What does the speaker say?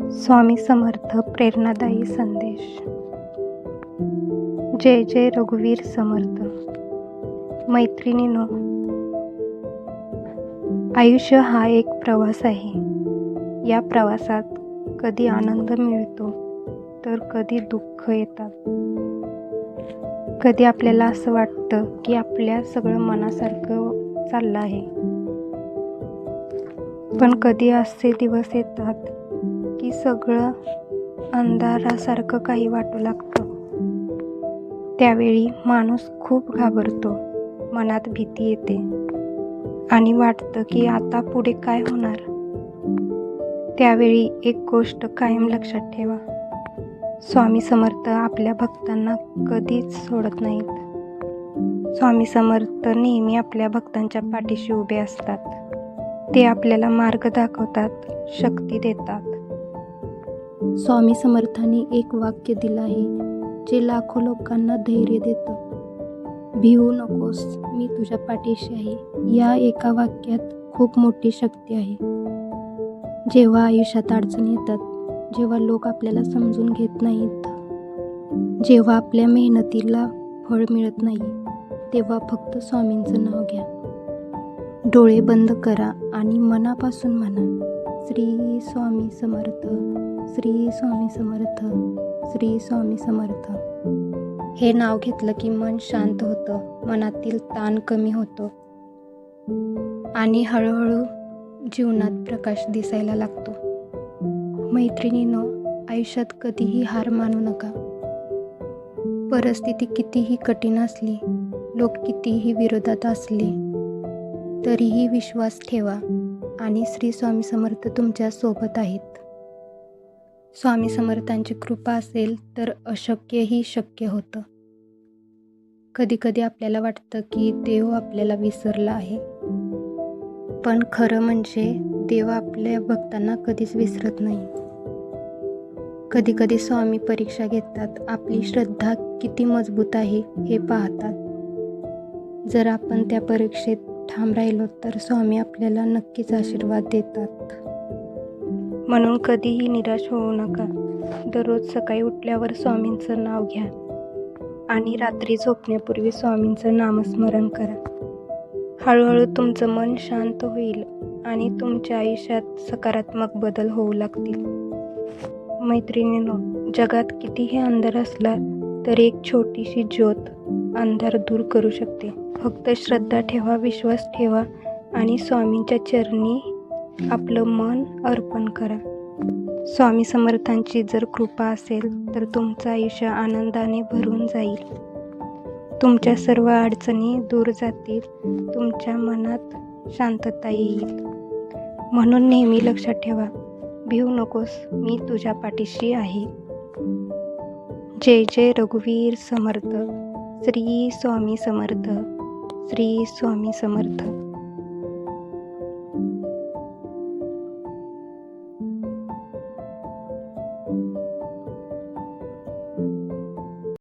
स्वामी समर्थ प्रेरणादायी संदेश. जय जय रघुवीर समर्थ. मैत्रिणींनो, आयुष्य हा एक प्रवास आहे. या प्रवासात कधी आनंद मिळतो तर कधी दुःख येतात. कधी आपल्याला असं वाटतं की आपल्या सगळं मनासारखं चाललं आहे, पण कधी असे दिवस येतात की सगळं अंधारासारखं काही वाटू लागतं. त्यावेळी माणूस खूप घाबरतो, मनात भीती येते आणि वाटतं की आता पुढे काय होणार. त्यावेळी एक गोष्ट कायम लक्षात ठेवा, स्वामी समर्थ आपल्या भक्तांना कधीच सोडत नाहीत. स्वामी समर्थ नेहमी आपल्या भक्तांच्या पाठीशी उभे असतात. ते आपल्याला मार्ग दाखवतात, शक्ती देतात. स्वामी समर्थांनी एक वाक्य दिलं आहे जे लाखो लोकांना धैर्य देतं. भिवू नकोस, मी तुझ्या पाठीशी आहे. या एका वाक्यात खूप मोठी शक्ती आहे. जेव्हा आयुष्यात अडचणी येतात, जेव्हा लोक आपल्याला समजून घेत नाहीत, जेव्हा आपल्या मेहनतीला फळ मिळत नाही, तेव्हा फक्त स्वामींचं नाव घ्या. डोळे बंद करा आणि मनापासून म्हणा, श्री स्वामी समर्थ, श्री स्वामी समर्थ, श्री स्वामी समर्थ. हे नाव घेतलं की मन शांत होतं, मनातील ताण कमी होतो आणि हळूहळू जीवनात प्रकाश दिसायला लागतो. मैत्रिणींनो, आयुष्यात कधीही हार मानू नका. परिस्थिती कितीही कठीण असली, लोक कितीही विरोधात असले, तरीही विश्वास ठेवा आणि श्री स्वामी समर्थ तुमच्या सोबत आहेत. स्वामी समर्थांची कृपा असेल तर अशक्यही शक्य होतं. कधी आपल्याला वाटतं की देव आपल्याला विसरला आहे, पण खरं म्हणजे देव आपल्या भक्तांना कधीच विसरत नाही. कधी स्वामी परीक्षा घेतात, आपली श्रद्धा किती मजबूत आहे हे पाहतात. जर आपण त्या परीक्षेत ठाम राहिलो तर स्वामी आपल्याला नक्कीच आशीर्वाद देतात. म्हणून कधीही निराश होऊ नका. दररोज सकाळी उठल्यावर स्वामींचं नाव घ्या आणि रात्री झोपण्यापूर्वी स्वामींचं नामस्मरण करा. हळूहळू तुमचं मन शांत होईल आणि तुमच्या आयुष्यात सकारात्मक बदल होऊ लागतील. मैत्रिणींनो, जगात कितीही अंधार असला तर एक छोटीशी ज्योत अंधार दूर करू शकते. फक्त श्रद्धा ठेवा, विश्वास ठेवा आणि स्वामींच्या चरणी आपलं मन अर्पण करा. स्वामी समर्थांची जर कृपा असेल तर तुमचं आयुष्य आनंदाने भरून जाईल. तुमच्या सर्व अडचणी दूर जातील, तुमच्या मनात शांतता येईल. म्हणून नेहमी लक्षात ठेवा, भिवू नकोस, मी तुझ्या पाठीशी आहे. जय जय रघुवीर समर्थ. श्री स्वामी समर्थ, श्री स्वामी समर्थ.